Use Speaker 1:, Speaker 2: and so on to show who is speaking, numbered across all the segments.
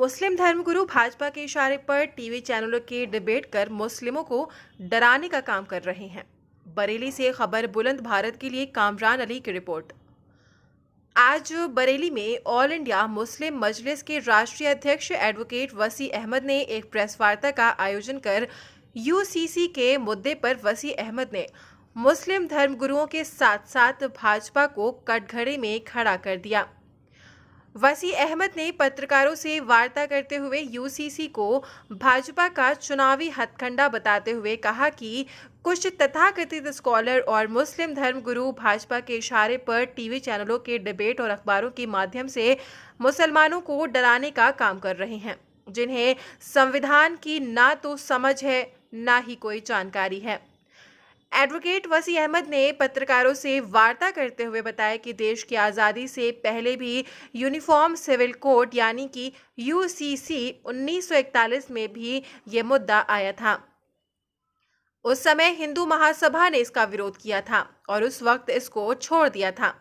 Speaker 1: मुस्लिम धर्मगुरु भाजपा के इशारे पर टीवी चैनलों की डिबेट कर मुस्लिमों को डराने का काम कर रहे हैं। बरेली से खबर बुलंद भारत के लिए कामरान अली की रिपोर्ट। आज बरेली में ऑल इंडिया मुस्लिम मजलिस के राष्ट्रीय अध्यक्ष एडवोकेट वसी अहमद ने एक प्रेस वार्ता का आयोजन कर यूसीसी के मुद्दे पर वसी अहमद ने मुस्लिम धर्मगुरुओं के साथ साथ भाजपा को कटघरे में खड़ा कर दिया। वसी अहमद ने पत्रकारों से वार्ता करते हुए यूसीसी को भाजपा का चुनावी हथकंडा बताते हुए कहा कि कुछ तथाकथित स्कॉलर और मुस्लिम धर्मगुरु भाजपा के इशारे पर टीवी चैनलों के डिबेट और अखबारों के माध्यम से मुसलमानों को डराने का काम कर रहे हैं, जिन्हें संविधान की ना तो समझ है ना ही कोई जानकारी है। एडवोकेट वसी अहमद ने पत्रकारों से वार्ता करते हुए बताया कि देश की आज़ादी से पहले भी यूनिफॉर्म सिविल कोड यानी कि यूसीसी 1941 में भी ये मुद्दा आया था। उस समय हिंदू महासभा ने इसका विरोध किया था और उस वक्त इसको छोड़ दिया था,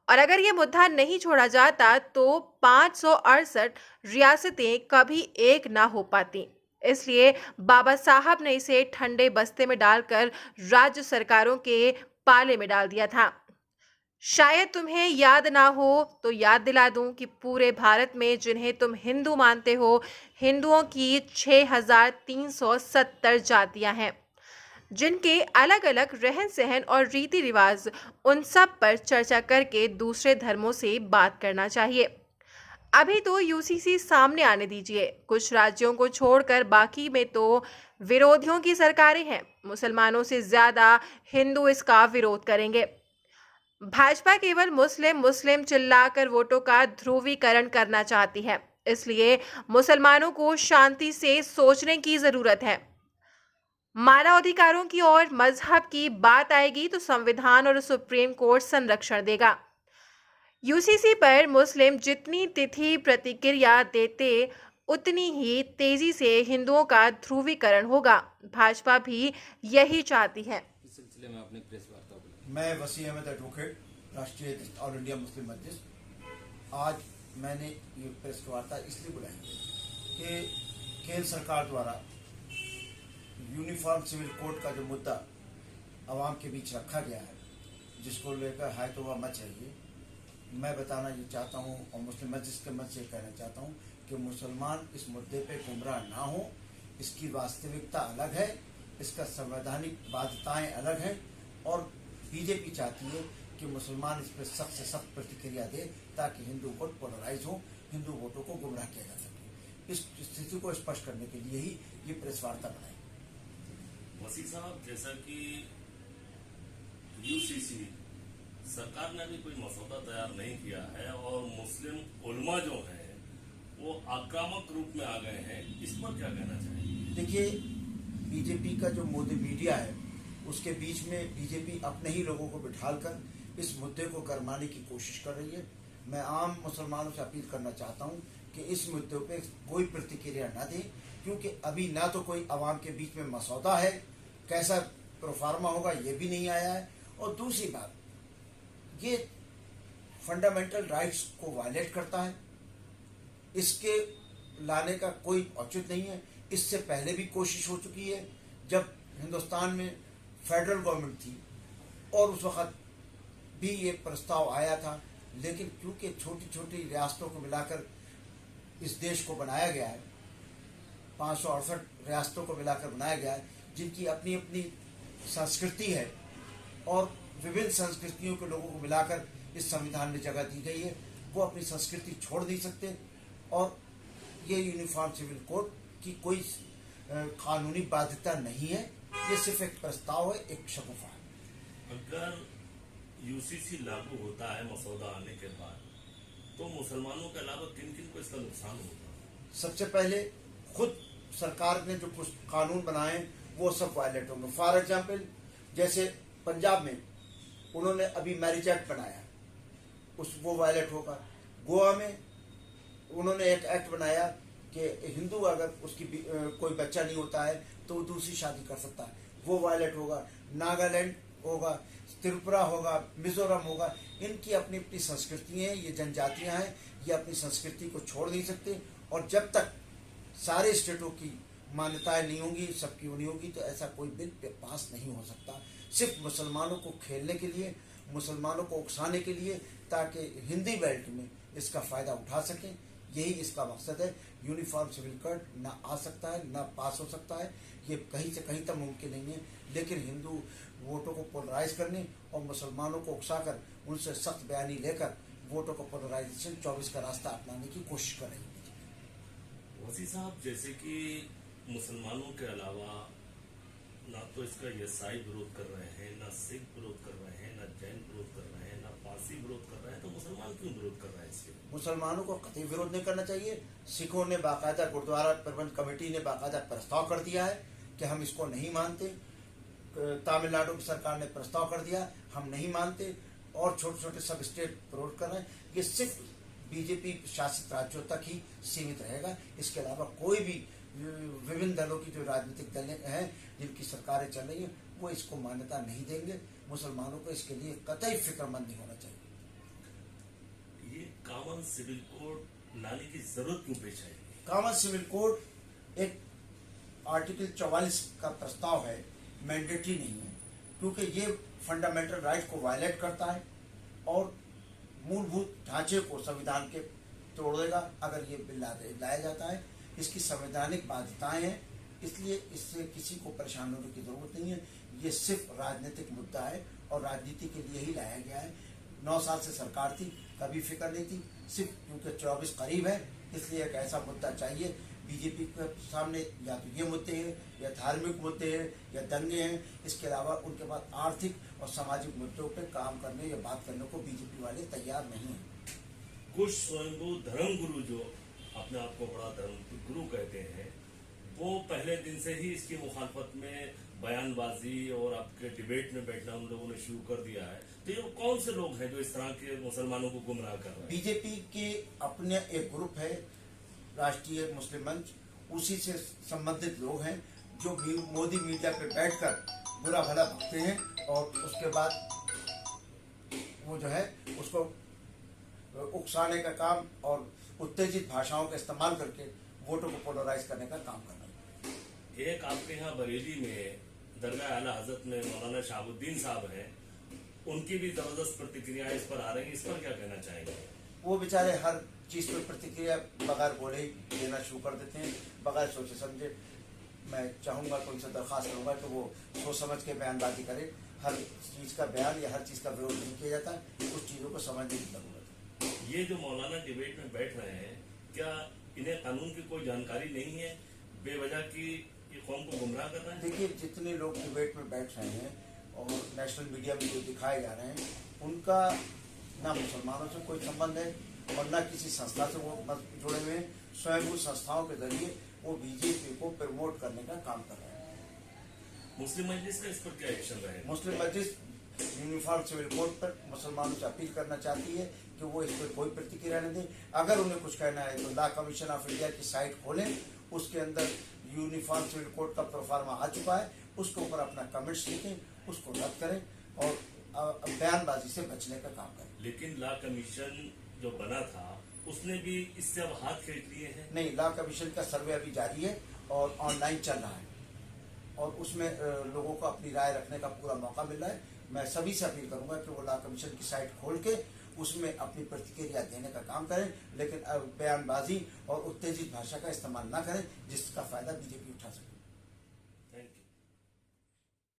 Speaker 1: और अगर ये मुद्दा नहीं छोड़ा जाता तो 568 रियासतें कभी एक ना हो पाती। इसलिए बाबा साहब ने इसे ठंडे बस्ते में डालकर राज्य सरकारों के पाले में डाल दिया था। शायद तुम्हें याद ना हो तो याद दिला दूं कि पूरे भारत में जिन्हें तुम हिंदू मानते हो, हिंदुओं की 6370 जातियां हैं, जिनके अलग अलग रहन सहन और रीति रिवाज, उन सब पर चर्चा करके दूसरे धर्मों से बात करना चाहिए। अभी तो यूसीसी सामने आने दीजिए। कुछ राज्यों को छोड़कर बाकी में तो विरोधियों की सरकारें हैं। मुसलमानों से ज्यादा हिंदू इसका विरोध करेंगे। भाजपा केवल मुस्लिम मुस्लिम चिल्लाकर वोटों का ध्रुवीकरण करना चाहती है, इसलिए मुसलमानों को शांति से सोचने की जरूरत है। मानवाधिकारों की और मजहब की बात आएगी तो संविधान और सुप्रीम कोर्ट संरक्षण देगा। यूसीसी पर मुस्लिम जितनी तिथि प्रतिक्रिया देते उतनी ही तेजी से हिंदुओं का ध्रुवीकरण होगा। भाजपा भी यही चाहती है।
Speaker 2: इस सिलसिले में आपने प्रेस वार्ता बुलाई।
Speaker 3: मैं वसी अहमद एडवोकेट, राष्ट्रीय ऑल इंडिया मुस्लिम मजलिस। आज मैंने ये प्रेस वार्ता इसलिए बुलाई है कि केंद्र सरकार द्वारा यूनिफॉर्म सिविल कोड का जो मुद्दा आवाम के बीच रखा गया है, जिसको लेकर हाय तो मच चाहिए, मैं बताना ये चाहता हूँ और मुस्लिम मजलिस के मत से कहना चाहता हूँ कि मुसलमान इस मुद्दे पे गुमराह ना हो। इसकी वास्तविकता अलग है, इसका संवैधानिक बाध्यताएं अलग हैं, और बीजेपी चाहती है कि मुसलमान इस पर सख्त से सख्त प्रतिक्रिया दे ताकि हिंदू वोट पोलराइज हो, हिंदू वोटों को गुमराह किया जा सके। इस स्थिति को स्पष्ट करने के लिए ही ये प्रेस वार्ता बनाई।
Speaker 4: वसी साहब, जैसा कि यूसीसी सरकार ने भी कोई मसौदा तैयार नहीं किया है और मुस्लिम उलमा जो है वो आक्रामक रूप में आ गए हैं, इस पर क्या कहना चाहिए?
Speaker 3: देखिए, बीजेपी का जो मोदी मीडिया है उसके बीच में बीजेपी अपने ही लोगों को बिठालकर इस मुद्दे को गरमाने की कोशिश कर रही है। मैं आम मुसलमानों से अपील करना चाहता हूं कि इस मुद्दे पे कोई प्रतिक्रिया न दें, क्योंकि अभी ना तो कोई अवाम के बीच में मसौदा है, कैसा प्रोफार्मा होगा ये भी नहीं आया है, और दूसरी बात, ये फंडामेंटल राइट्स को वायलेट करता है। इसके लाने का कोई औचित्य नहीं है। इससे पहले भी कोशिश हो चुकी है, जब हिंदुस्तान में फेडरल गवर्नमेंट थी और उस वक्त भी ये प्रस्ताव आया था, लेकिन क्योंकि छोटी छोटी रियासतों को मिलाकर इस देश को बनाया गया है, 568 रियासतों को मिलाकर बनाया गया है, जिनकी अपनी अपनी संस्कृति है, और विभिन्न संस्कृतियों के लोगों को मिलाकर इस संविधान में जगह दी गई है। वो अपनी संस्कृति छोड़ नहीं सकते, और ये यूनिफॉर्म सिविल कोड की कोई कानूनी बाध्यता नहीं है। ये सिर्फ एक प्रस्ताव है, एक शगुफा है।
Speaker 4: अगर यूसीसी लागू होता है मसौदा आने के बाद, तो मुसलमानों के अलावा किन किन को इसका नुकसान होगा?
Speaker 3: सबसे पहले खुद सरकार ने जो कुछ कानून बनाए वो सब वायलेट होंगे। फॉर एग्जाम्पल, जैसे पंजाब में उन्होंने अभी मैरिज एक्ट बनाया, वो वायलेट होगा। गोवा में उन्होंने एक एक्ट बनाया कि हिंदू अगर उसकी कोई बच्चा नहीं होता है तो वो दूसरी शादी कर सकता है, वो वायलेट होगा। नागालैंड होगा, त्रिपुरा होगा, मिजोरम होगा। इनकी अपनी अपनी संस्कृतियाँ हैं, ये जनजातियाँ हैं, ये अपनी संस्कृति को छोड़ नहीं सकते और जब तक सारे स्टेटों की मान्यताएं नहीं होंगी, सबकी नहीं होगी, तो ऐसा कोई बिल पास नहीं हो सकता। सिर्फ मुसलमानों को खेलने के लिए, मुसलमानों को उकसाने के लिए, ताकि हिंदी बेल्ट में इसका फ़ायदा उठा सकें, यही इसका मकसद है। यूनिफॉर्म सिविल कोड ना आ सकता है, ना पास हो सकता है, ये कहीं से कहीं तक मुमकिन नहीं है। लेकिन हिंदू वोटों को पोलराइज करने और मुसलमानों को उकसाकर उनसे सख्त बयानी लेकर वोटों को पोलराइजेशन 24 का रास्ता अपनाने की कोशिश कर रही है।
Speaker 4: वसी साहब, जैसे कि मुसलमानों के अलावा ना तो इसका ईसाई विरोध कर रहे हैं, ना सिख विरोध कर रहे हैं, ना जैन विरोध कर रहे हैं, ना पारसी विरोध कर रहे हैं, तो मुसलमान क्यों विरोध कर रहे हैं इसके?
Speaker 3: मुसलमानों को कतई विरोध नहीं करना चाहिए। सिखों ने बाकायदा, गुरुद्वारा प्रबंध कमेटी ने बाकायदा प्रस्ताव कर दिया है कि हम इसको नहीं मानते। तमिलनाडु की सरकार ने प्रस्ताव कर दिया, हम नहीं मानते, और छोटे छोटे सब स्टेट विरोध कर रहे हैं। ये सिर्फ बीजेपी शासित राज्यों तक ही सीमित रहेगा। इसके अलावा कोई भी विभिन्न दलों की जो राजनीतिक दल हैं, जिनकी सरकारें चल रही हैं, वो इसको मान्यता नहीं देंगे। मुसलमानों को इसके लिए कतई फिक्रमंद नहीं होना चाहिए।
Speaker 4: ये कॉमन सिविल कोड लाने की जरूरत क्यों पेश आई?
Speaker 3: कॉमन सिविल कोड एक आर्टिकल 44 का प्रस्ताव है, मैंडेटरी नहीं है, क्योंकि ये फंडामेंटल राइट को वायलेट करता है और मूलभूत ढांचे को संविधान के तोड़ देगा अगर ये बिल लाया जाता है। इसकी संवैधानिक बाध्यताएं हैं, इसलिए इससे किसी को परेशान होने की जरूरत नहीं है। ये सिर्फ राजनीतिक मुद्दा है और राजनीति के लिए ही लाया गया है। 9 साल से सरकार थी, कभी फिक्र नहीं थी, सिर्फ क्योंकि 24 करीब है, इसलिए एक ऐसा मुद्दा चाहिए। बीजेपी के सामने या तो ये मुद्दे हैं, या धार्मिक मुद्दे हैं, या दंगे हैं। इसके अलावा उनके पास आर्थिक और सामाजिक मुद्दों पर काम करने या बात करने को बीजेपी वाले तैयार नहीं हैं।
Speaker 4: कुछ स्वयंभू धर्म गुरु जो अपने आप को बड़ा धर्म गुरु कहते हैं, वो पहले दिन से ही इसकी मुखालफत में बयानबाजी और आपके डिबेट में बैठना उन लोगों ने शुरू कर दिया है। तो ये कौन से लोग हैं जो इस तरह के मुसलमानों को गुमराह कर रहे हैं?
Speaker 3: बीजेपी के अपने एक ग्रुप है, राष्ट्रीय मुस्लिम मंच, उसी से संबंधित लोग हैं जो मोदी मीडिया पे बैठकर बुरा भला बकते हैं और उसके बाद वो जो है उसको उकसाने का काम और उत्तेजित भाषाओं का इस्तेमाल करके वोटों को पोलराइज करने का काम कर रहे हैं।
Speaker 4: एक आपके यहाँ बरेली में दरगाह आला हजरत में मौलाना शहाबुद्दीन साहब हैं, उनकी भी जबरदस्त प्रतिक्रिया इस पर आ रही है, इस पर क्या कहना चाहेंगे?
Speaker 3: वो बेचारे हर चीज़ पर प्रतिक्रिया बगैर बोले ही देना शुरू कर देते हैं, बगैर सोचे समझे। मैं चाहूँगा तो उनसे दरख्वास्त करूँगा कि वो सोच समझ के बयानबाजी करें। हर चीज़ का बयान या हर चीज़ का विरोध नहीं किया जाता, कुछ चीज़ों को समझने की जरूरत है।
Speaker 4: ये जो मौलाना डिबेट में बैठ रहे हैं, क्या इन्हें कानून की कोई जानकारी नहीं है? बेवजह की ये कौम को गुमराह कर रहे हैं?
Speaker 3: देखिए, जितने लोग डिबेट में बैठ रहे हैं और नेशनल मीडिया में जो दिखाए जा रहे हैं, उनका ना मुसलमानों से कोई संबंध है और ना किसी संस्था से वो जुड़े हुए हैं। स्वयं उस संस्थाओं के जरिए वो बीजेपी को प्रमोट करने का काम कर रहे हैं।
Speaker 4: मुस्लिम मजलिस का इस पर क्या एक्शन रहेगा?
Speaker 3: मुस्लिम मजलिस यूनिफॉर्म सिविल कोड पर मुसलमानों से अपील करना चाहती है कि वो इस पर कोई प्रतिक्रिया न दें। अगर उन्हें कुछ कहना है तो लॉ कमीशन ऑफ इंडिया की साइट खोलें, उसके अंदर यूनिफॉर्म सिविल कोड का प्रोफार्मा आ चुका है, उसके ऊपर अपना कमेंट्स लिखें, उसको रद्द करें और बयानबाजी से बचने का काम करें।
Speaker 4: लेकिन लॉ कमीशन जो बना था उसने भी इससे अब हाथ खींच लिए हैं।
Speaker 3: नहीं, लॉ कमीशन का सर्वे अभी जारी है और ऑनलाइन चल रहा है और उसमें लोगों को अपनी राय रखने का पूरा मौका मिल रहा है। मैं सभी से अपील करूंगा कि वो लॉ कमीशन की साइट खोल के उसमें अपनी प्रतिक्रिया देने का काम करें, लेकिन बयानबाजी और उत्तेजित भाषा का इस्तेमाल ना करें जिसका फायदा बीजेपी उठा सके।